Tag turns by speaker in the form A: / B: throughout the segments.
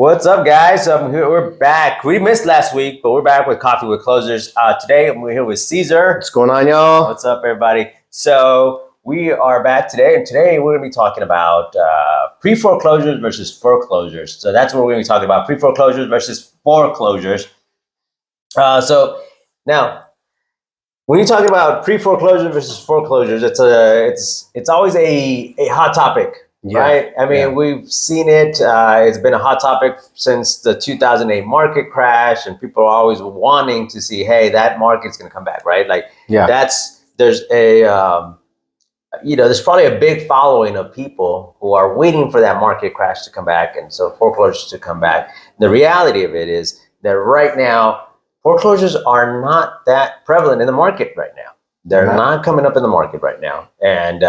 A: What's up, guys? We're back. We missed last week, but we're back with Coffee with Closers. Today, we're here with Cesar.
B: What's going on, y'all?
A: What's up, everybody? So we are back today, and today we're going to be talking about pre-foreclosures versus foreclosures. So that's what we're going to be talking about: pre-foreclosures versus foreclosures. So now, when you're talking about pre-foreclosures versus foreclosures, it's always a hot topic. Yeah, right? I mean, we've seen it. It's been a hot topic since the 2008 market crash, and people are always wanting to see, hey, that market's going to come back, right? Like, there's there's probably a big following of people who are waiting for that market crash to come back, and so foreclosures to come back. The reality of it is that right now, foreclosures are not that prevalent in the market right now. They're not coming up in the market right now, and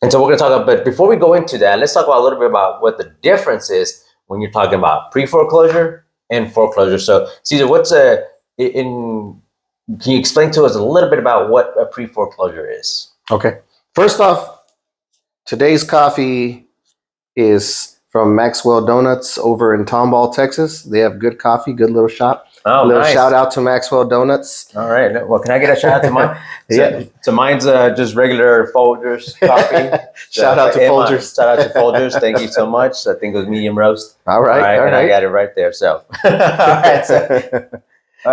A: so we're going to talk about, but before we go into that, let's talk about a little bit about what the difference is when you're talking about pre-foreclosure and foreclosure. So, Cesar, can you explain to us a little bit about what a pre-foreclosure is?
B: Okay. First off, today's coffee is from Maxwell Donuts over in Tomball, Texas. They have good coffee, good little shop.
A: Oh, nice.
B: Shout out to Maxwell Donuts.
A: All right. Well, can I get a shout out to mine? So mine's just regular Folgers coffee.
B: Shout out to Folgers.
A: Shout out to Folgers. Thank you so much. I think it was medium roast.
B: All right.
A: And I got it right there. So, all right.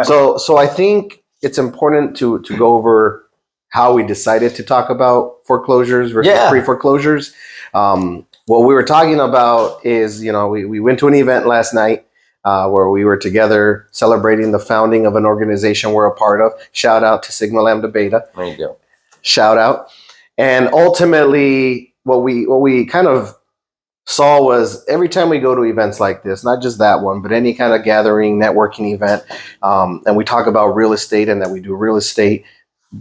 B: So I think it's important to go over how we decided to talk about foreclosures versus pre-foreclosures. What we were talking about is, we went to an event last night where we were together celebrating the founding of an organization we're a part of. Shout out to Sigma Lambda Beta.
A: There you go.
B: Shout out. And ultimately, what we kind of saw was every time we go to events like this, not just that one, but any kind of gathering, networking event, and we talk about real estate and that we do real estate,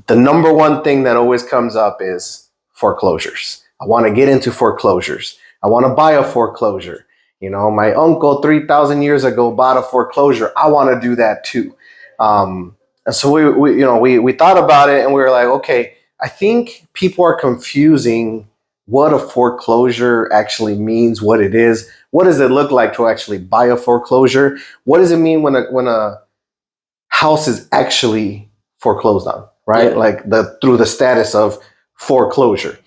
B: the number one thing that always comes up is foreclosures. I want to get into foreclosures. I want to buy a foreclosure. My uncle 3,000 years ago bought a foreclosure. I want to do that too. And so we thought about it and we were like, okay, I think people are confusing what a foreclosure actually means, what it is. What does it look like to actually buy a foreclosure? What does it mean when a house is actually foreclosed on, right? Yeah. Like through the status of foreclosure.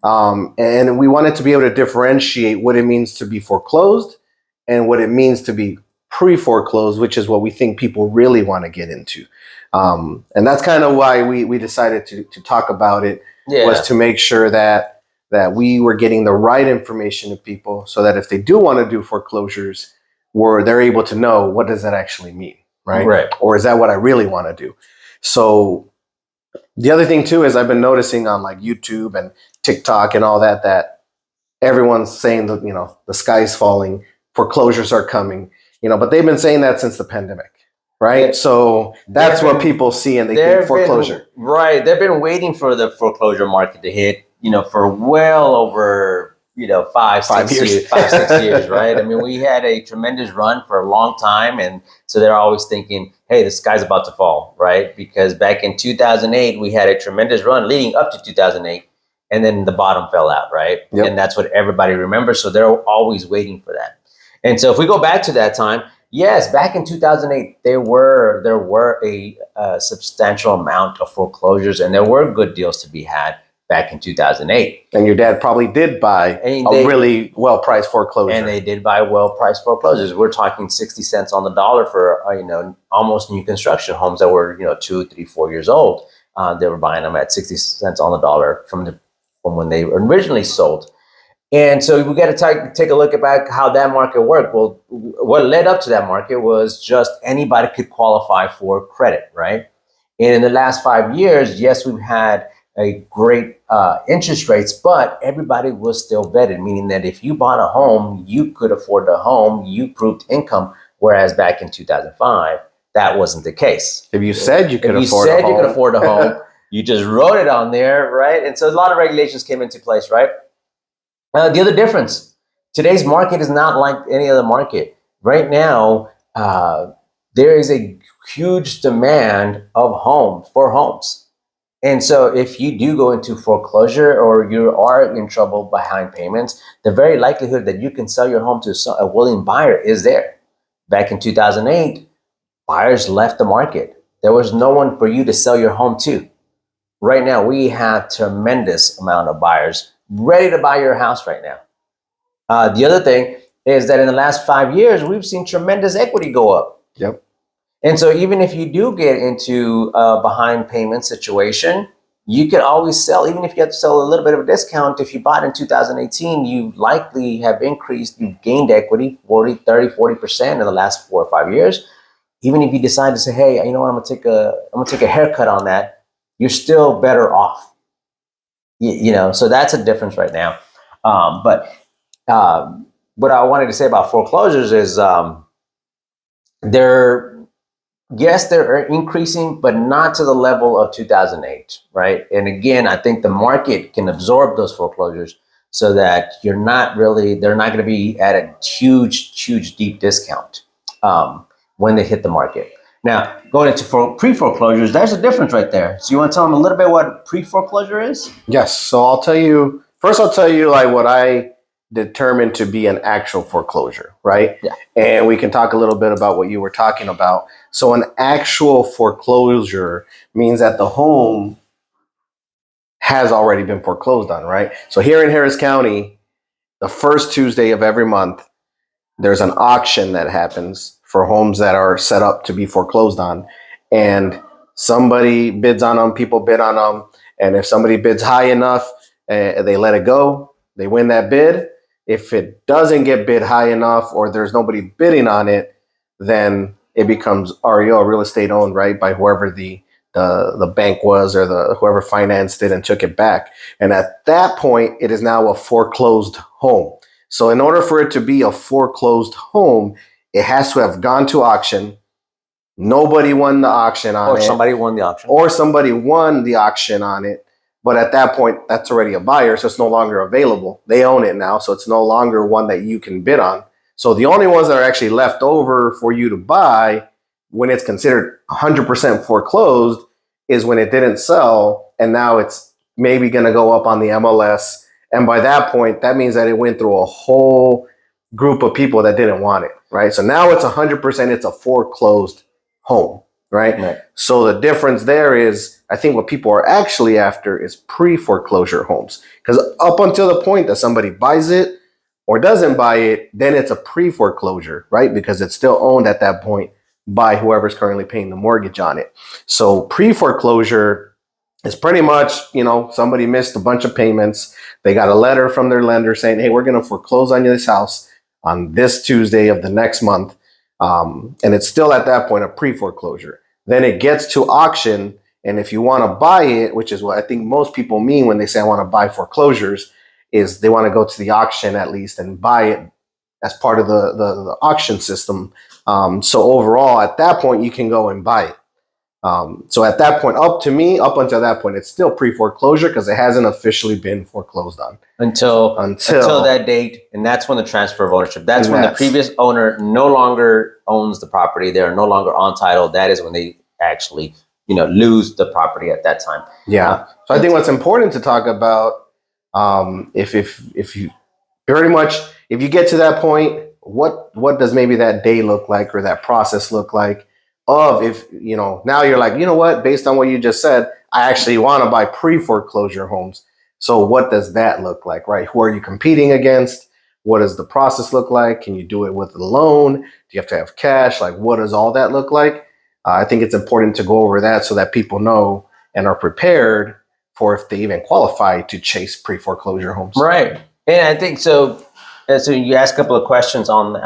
B: And we wanted to be able to differentiate what it means to be foreclosed and what it means to be pre-foreclosed, which is what we think people really want to get into. And that's kind of why we decided to talk about it, was to make sure that we were getting the right information to people so that if they do want to do foreclosures, they're able to know, what does that actually mean, right? Or is that what I really want to do? So the other thing too is I've been noticing on like YouTube and TikTok and all that everyone's saying that, the sky's falling, foreclosures are coming, but they've been saying that since the pandemic, right? So that's what people see and they think foreclosure.
A: They've been waiting for the foreclosure market to hit, for well over, 5, 6 years, right? I mean, we had a tremendous run for a long time. And so they're always thinking, hey, the sky's about to fall, right? Because back in 2008, we had a tremendous run leading up to 2008. And then the bottom fell out, right? Yep. And that's what everybody remembers. So they're always waiting for that. And so if we go back to that time, yes, back in 2008, there were a substantial amount of foreclosures and there were good deals to be had back in 2008.
B: And your dad probably did buy a really well-priced foreclosure.
A: And they did buy well-priced foreclosures. We're talking 60 cents on the dollar for, almost new construction homes that were, 2, 3, 4 years old. They were buying them at 60 cents on the dollar from when they were originally sold. And so we got to take a look at how that market worked. Well, what led up to that market was just anybody could qualify for credit, right? And in the last 5 years, yes, we've had a great interest rates, but everybody was still vetted, meaning that if you bought a home, you could afford the home, you proved income, whereas back in 2005, that wasn't the case.
B: If you said you could afford a home,
A: you just wrote it on there, right? And so a lot of regulations came into place, right? The other difference, today's market is not like any other market. Right now, there is a huge demand of homes. And so if you do go into foreclosure or you are in trouble behind payments, the very likelihood that you can sell your home to a willing buyer is there. Back in 2008, buyers left the market. There was no one for you to sell your home to. Right now, we have tremendous amount of buyers ready to buy your house right now. The other thing is that in the last 5 years, we've seen tremendous equity go up.
B: Yep.
A: And so even if you do get into a behind payment situation, you can always sell, even if you have to sell a little bit of a discount. If you bought in 2018, you likely have increased, you've gained equity 40, 30, 40% in the last 4 or 5 years. Even if you decide to say, hey, you know what, I'm gonna take a haircut on that, you're still better off. So that's a difference right now. But what I wanted to say about foreclosures is they're increasing, but not to the level of 2008, right? And again, I think the market can absorb those foreclosures so that they're not going to be at a huge, deep discount when they hit the market. Now, going into pre-foreclosures, there's a difference right there. So you want to tell them a little bit what pre-foreclosure is?
B: Yes. So I'll tell you like what I determined to be an actual foreclosure, right?
A: Yeah.
B: And we can talk a little bit about what you were talking about. So an actual foreclosure means that the home has already been foreclosed on, right? So here in Harris County, the first Tuesday of every month, there's an auction that happens for homes that are set up to be foreclosed on. And somebody bids on them, people bid on them. And if somebody bids high enough, they let it go, they win that bid. If it doesn't get bid high enough or there's nobody bidding on it, then it becomes REO, real estate owned, right, by whoever the bank was or whoever financed it and took it back. And at that point, it is now a foreclosed home. So in order for it to be a foreclosed home, it has to have gone to auction. Nobody won the auction on it.
A: Or somebody won the auction.
B: Or somebody won the auction on it. But at that point, that's already a buyer, so it's no longer available. They own it now, so it's no longer one that you can bid on. So the only ones that are actually left over for you to buy when it's considered 100% foreclosed is when it didn't sell, and now it's maybe going to go up on the MLS. And by that point, that means that it went through a whole group of people that didn't want it, right? So now it's 100%, it's a foreclosed home, right? So the difference there is, I think what people are actually after is pre-foreclosure homes. Because up until the point that somebody buys it or doesn't buy it, then it's a pre-foreclosure, right? Because it's still owned at that point by whoever's currently paying the mortgage on it. So pre-foreclosure is pretty much, somebody missed a bunch of payments. They got a letter from their lender saying, hey, we're going to foreclose on this house on this Tuesday of the next month. And it's still at that point a pre-foreclosure. Then it gets to auction. And if you want to buy it, which is what I think most people mean when they say I want to buy foreclosures, is they want to go to the auction at least and buy it as part of the auction system. So overall, at that point, you can go and buy it. So at that point, up until that point, it's still pre-foreclosure because it hasn't officially been foreclosed on.
A: Until that date, and that's when the transfer of ownership. That's when the previous owner no longer owns the property. They are no longer on title. That is when they actually, lose the property at that time.
B: Yeah. So I think what's important to talk about, if you pretty much, if you get to that point, what does maybe that day look like or that process look like? If now you're like, what, based on what you just said, I actually want to buy pre-foreclosure homes. So what does that look like, right? Who are you competing against? What does the process look like? Can you do it with a loan? Do you have to have cash? Like, what does all that look like? I think it's important to go over that so that people know and are prepared for if they even qualify to chase pre-foreclosure homes.
A: Right. And I think so. So you asked a couple of questions on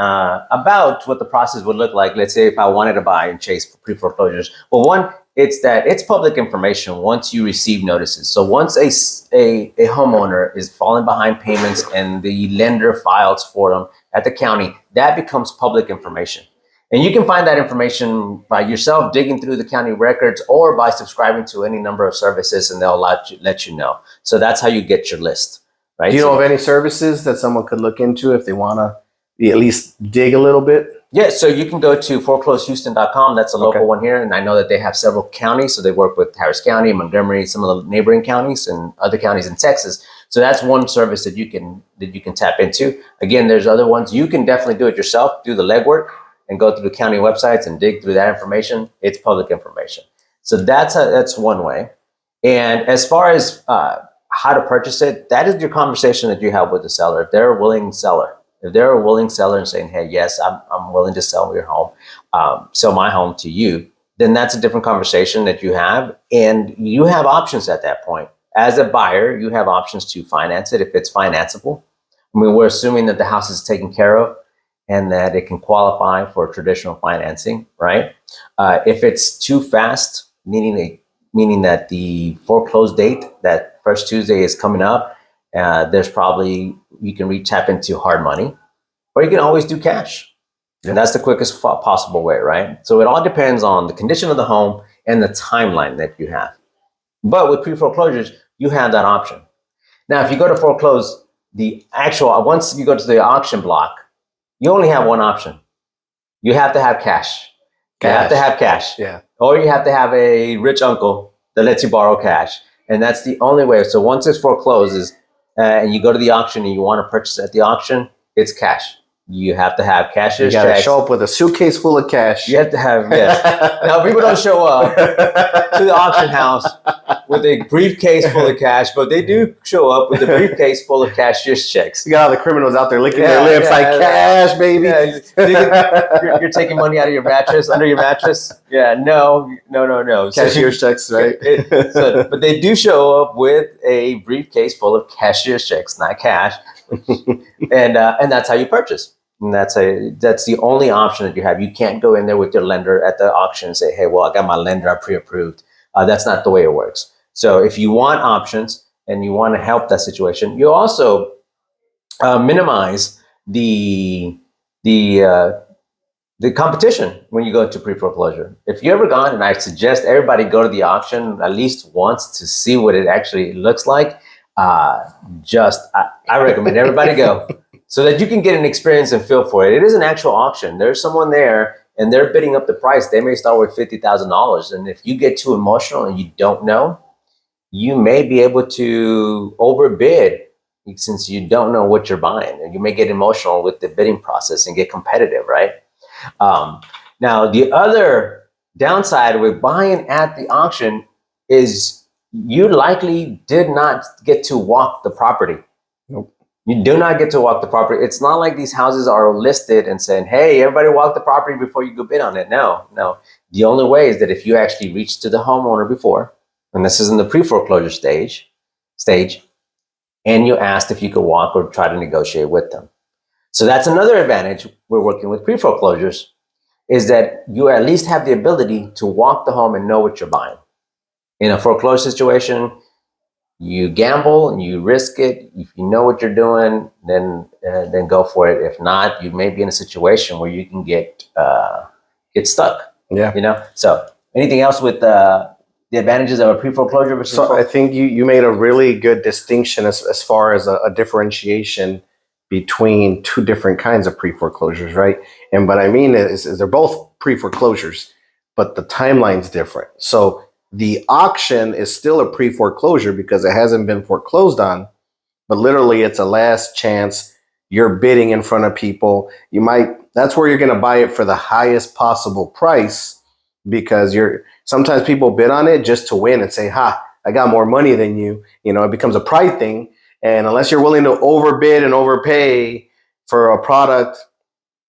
A: about what the process would look like. Let's say if I wanted to buy and chase pre-foreclosures. Well, one, it's that it's public information once you receive notices. So once a homeowner is falling behind payments and the lender files for them at the county, that becomes public information. And you can find that information by yourself digging through the county records or by subscribing to any number of services, and they'll let you know. So that's how you get your list. Right.
B: Do you know of any services that someone could look into if they want to at least dig a little bit?
A: Yeah, so you can go to foreclosehouston.com. That's a local
B: Okay.
A: one here. And I know that they have several counties. So they work with Harris County, Montgomery, some of the neighboring counties and other counties in Texas. So that's one service that you can tap into. Again, there's other ones. You can definitely do it yourself, do the legwork and go through the county websites and dig through that information. It's public information. So that's one way. And as far as how to purchase it, that is your conversation that you have with the seller. If they're a willing seller, if they're a willing seller and saying, hey, yes, I'm willing to sell your home, sell my home to you, then that's a different conversation that you have. And you have options at that point. As a buyer, you have options to finance it if it's financeable. I mean, we're assuming that the house is taken care of and that it can qualify for traditional financing, right? If it's too fast, meaning that the foreclosed date, that first Tuesday is coming up, there's probably, you can tap into hard money, or you can always do cash. And that's the quickest possible way, right? So it all depends on the condition of the home and the timeline that you have. But with pre-foreclosures, you have that option. Now, if you go to foreclose, once you go to the auction block, you only have one option. You have to have cash. You have to have cash.
B: Yeah.
A: Or you have to have a rich uncle that lets you borrow cash. And that's the only way. So once it's forecloses and you go to the auction and you want to purchase at the auction, it's cash. You have to have cashier's
B: checks. You got to
A: checks.
B: show up with a suitcase full of cash.
A: You have to have, yes. Now, people don't show up to the auction house with a briefcase full of cash, but they do show up with a briefcase full of cashier's checks.
B: You got all the criminals out there licking their lips cash, baby.
A: Yeah, you're taking money out of your mattress, under your mattress. Yeah, no.
B: Cashier's checks, right?
A: But they do show up with a briefcase full of cashier's checks, not cash. And that's how you purchase. And that's the only option that you have. You can't go in there with your lender at the auction and say, hey, well, I got my lender, I'm pre-approved. That's not the way it works. So if you want options and you want to help that situation, you also minimize the competition when you go to pre-foreclosure. If you ever gone, and I suggest everybody go to the auction at least once to see what it actually looks like, I recommend everybody go so that you can get an experience and feel for it. It is an actual auction. There's someone there and they're bidding up the price. They may start with $50,000. And if you get too emotional and you don't know, you may be able to overbid since you don't know what you're buying. And you may get emotional with the bidding process and get competitive, right? Now, the other downside with buying at the auction is you likely did not get to walk the property.
B: Nope.
A: You do not get to walk the property. It's not like these houses are listed and saying, hey, everybody walk the property before you go bid on it. No. The only way is that if you actually reach to the homeowner before, and this is in the pre-foreclosure stage, and you asked if you could walk or try to negotiate with them. So that's another advantage we're working with pre-foreclosures, is that you at least have the ability to walk the home and know what you're buying. In a foreclosure situation, you gamble and you risk it. If you know what you're doing, then go for it. If not, you may be in a situation where you can get stuck.
B: Yeah.
A: So anything else with the advantages of a pre-foreclosure versus
B: I think you made a really good distinction as far as a differentiation between two different kinds of pre-foreclosures, right? And what I mean is they're both pre-foreclosures, but the timeline's different. So the auction is still a pre-foreclosure because it hasn't been foreclosed on, but literally it's a last chance. You're bidding in front of people. That's where you're going to buy it for the highest possible price, because sometimes people bid on it just to win and say, ha, I got more money than you. It becomes a pride thing. And unless you're willing to overbid and overpay for a product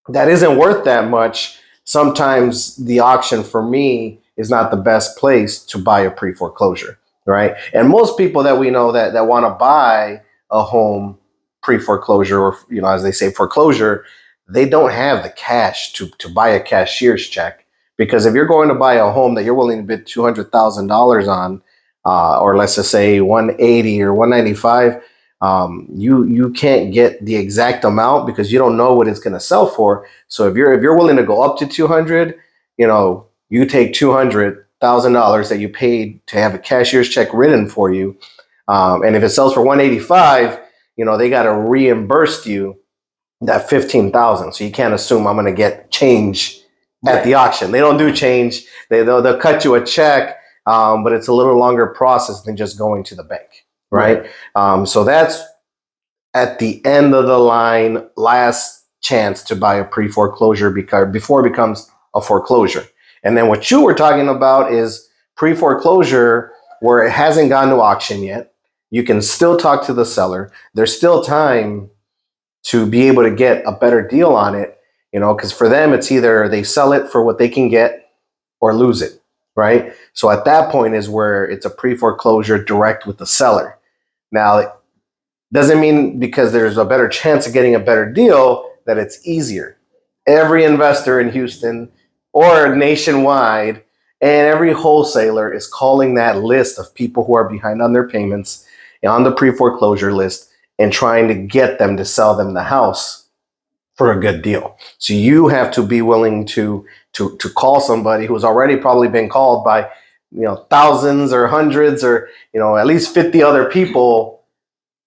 B: that isn't worth that much, sometimes the auction for me is not the best place to buy a pre-foreclosure, right? And most people that we know that want to buy a home pre-foreclosure, or as they say, foreclosure, they don't have the cash to buy a cashier's check. Because if you're going to buy a home that you're willing to bid $200,000 on, or let's just say 180 or 195, you can't get the exact amount because you don't know what it's going to sell for. So if you're willing to go up to 200, you take $200,000 that you paid to have a cashier's check written for you, and if it sells for 185, they got to reimburse you that 15,000. So you can't assume I'm going to get change at the auction. They don't do change. They'll cut you a check, but it's a little longer process than just going to the bank, right? So that's at the end of the line, last chance to buy a pre-foreclosure before it becomes a foreclosure. And then what you were talking about is pre-foreclosure where it hasn't gone to auction yet. You can still talk to the seller. There's still time to be able to get a better deal on it, because for them, it's either they sell it for what they can get or lose it, right? So at that point is where it's a pre-foreclosure direct with the seller. Now, it doesn't mean because there's a better chance of getting a better deal that it's easier. Every investor in Houston or nationwide and every wholesaler is calling that list of people who are behind on their payments on the pre-foreclosure list and trying to get them to sell them the house for a good deal. So you have to be willing to call somebody who's already probably been called by thousands or hundreds or at least 50 other people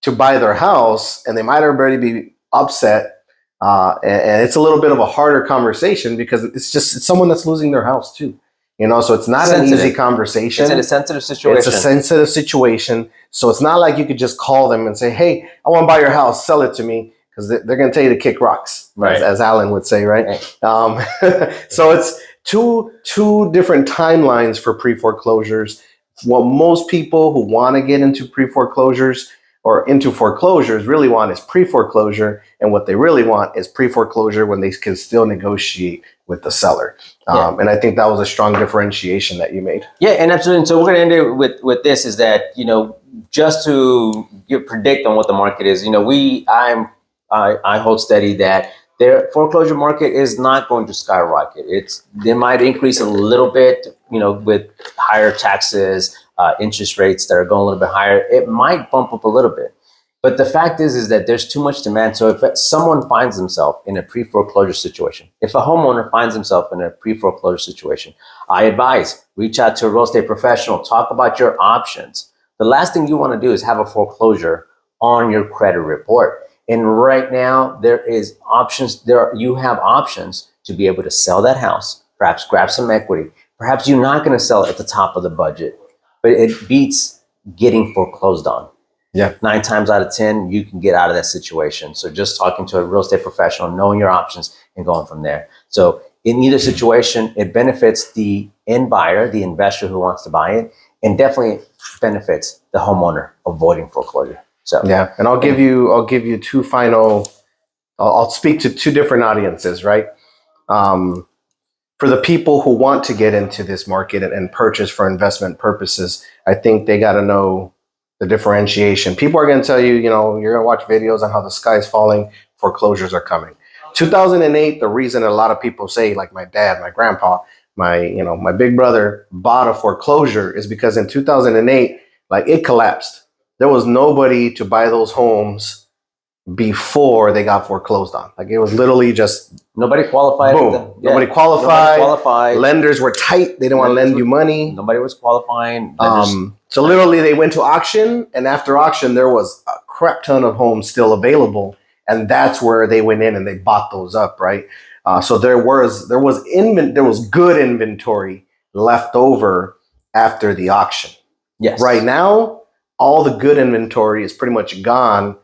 B: to buy their house, and they might already be upset. And it's a little bit of a harder conversation because it's someone that's losing their house too. So it's not an easy conversation.
A: It's in a sensitive situation.
B: It's a sensitive situation. So it's not like you could just call them and say, hey, I want to buy your house, sell it to me, because they're going to tell you to kick rocks, right, as Alan would say, right? So it's two different timelines for pre-foreclosures. What most people who want to get into pre-foreclosures or into foreclosures really want is pre-foreclosure, and what they really want is pre-foreclosure when they can still negotiate with the seller. And I think that was a strong differentiation that you made.
A: Yeah, and absolutely. And so we're going to end it with this is that, just to predict on what the market is, I hold steady that their foreclosure market is not going to skyrocket. They might increase a little bit, with higher taxes, interest rates that are going a little bit higher. It might bump up a little bit. But the fact is that there's too much demand. So if someone finds himself in a pre-foreclosure situation, if a homeowner finds himself in a pre-foreclosure situation, I advise, reach out to a real estate professional, talk about your options. The last thing you want to do is have a foreclosure on your credit report. And right now there is options. You have options to be able to sell that house, perhaps grab some equity. Perhaps you're not going to sell it at the top of the budget, but it beats getting foreclosed on.
B: Yeah.
A: 9 times out of 10, you can get out of that situation. So just talking to a real estate professional, knowing your options and going from there. So in either situation, it benefits the end buyer, the investor who wants to buy it, and definitely benefits the homeowner avoiding foreclosure. So
B: yeah, and I'll give you two final. I'll speak to two different audiences, right? For the people who want to get into this market and purchase for investment purposes, I think they got to know the differentiation. People are going to tell you, you're going to watch videos on how the sky's falling, foreclosures are coming. 2008, the reason a lot of people say, like my dad, my grandpa, my big brother bought a foreclosure is because in 2008, like it collapsed. There was nobody to buy those homes before they got foreclosed on. Like it was literally just
A: nobody qualified.
B: Boom. Nobody qualified. Lenders were tight. They didn't want to lend you money.
A: Nobody was qualifying.
B: So literally they went to auction, and after auction, there was a crap ton of homes still available. And that's where they went in and they bought those up, right? So there was good inventory left over after the auction.
A: Yes.
B: Right now, all the good inventory is pretty much gone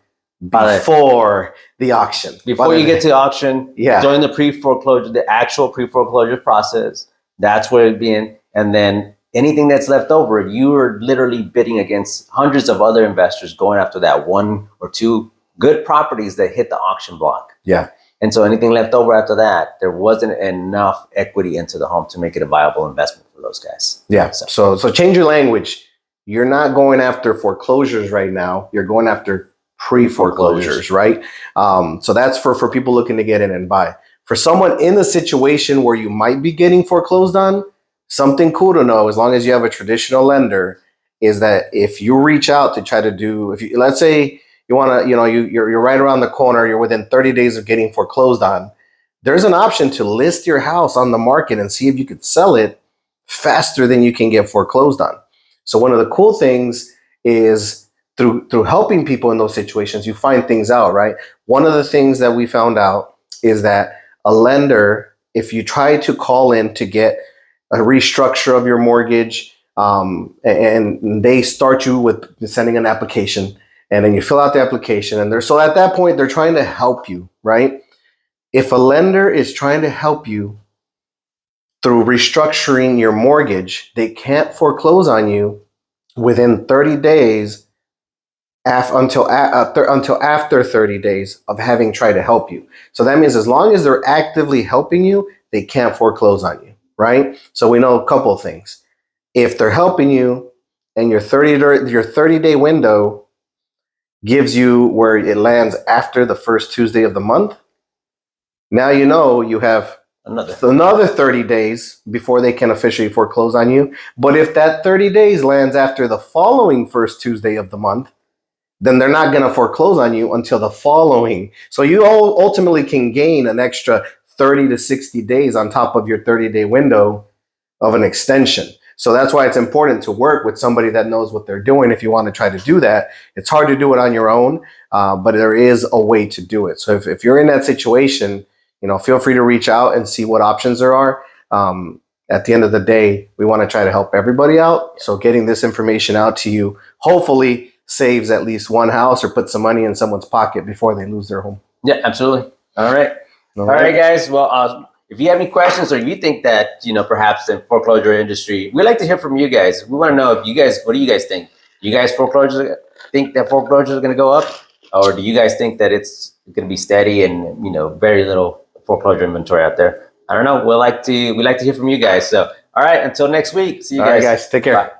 B: before the auction.
A: Before you get to the auction, during the pre-foreclosure, the actual pre-foreclosure process, that's where it'd be in. And then anything that's left over, you are literally bidding against hundreds of other investors going after that one or two good properties that hit the auction block.
B: Yeah.
A: And so anything left over after that, there wasn't enough equity into the home to make it a viable investment for those guys.
B: Yeah. So change your language. You're not going after foreclosures right now. You're going after pre-foreclosures, right? So that's for people looking to get in and buy. For someone in a situation where you might be getting foreclosed on, something cool to know, as long as you have a traditional lender, is that if you reach out to try to do, let's say you want to, you're right around the corner, you're within 30 days of getting foreclosed on, there's an option to list your house on the market and see if you could sell it faster than you can get foreclosed on. So one of the cool things is through helping people in those situations, you find things out, right? One of the things that we found out is that a lender, if you try to call in to get a restructure of your mortgage, and they start you with sending an application, and then you fill out the application, and so at that point they're trying to help you, right? If a lender is trying to help you through restructuring your mortgage, they can't foreclose on you within 30 days until after 30 days of having tried to help you. So that means as long as they're actively helping you, they can't foreclose on you, right? So we know a couple of things. If they're helping you and your 30-day window gives you where it lands after the first Tuesday of the month, now you know you have another 30 days before they can officially foreclose on you. But if that 30 days lands after the following first Tuesday of the month, then they're not going to foreclose on you until the following. So you ultimately can gain an extra 30 to 60 days on top of your 30-day window of an extension. So that's why it's important to work with somebody that knows what they're doing if you want to try to do that. It's hard to do it on your own, but there is a way to do it. So if you're in that situation, feel free to reach out and see what options there are. At the end of the day, we want to try to help everybody out. So getting this information out to you, hopefully saves at least one house or puts some money in someone's pocket before they lose their home.
A: Yeah, absolutely. All right, guys. Well, if you have any questions or you think that, perhaps the foreclosure industry, we like to hear from you guys. We want to know what do you guys think? Do you guys think that foreclosures are going to go up? Or do you guys think that it's going to be steady and, very little foreclosure inventory out there? I don't know. We like to hear from you guys. So, all right, until next week. See you guys.
B: All right, guys. Take care.
A: Bye.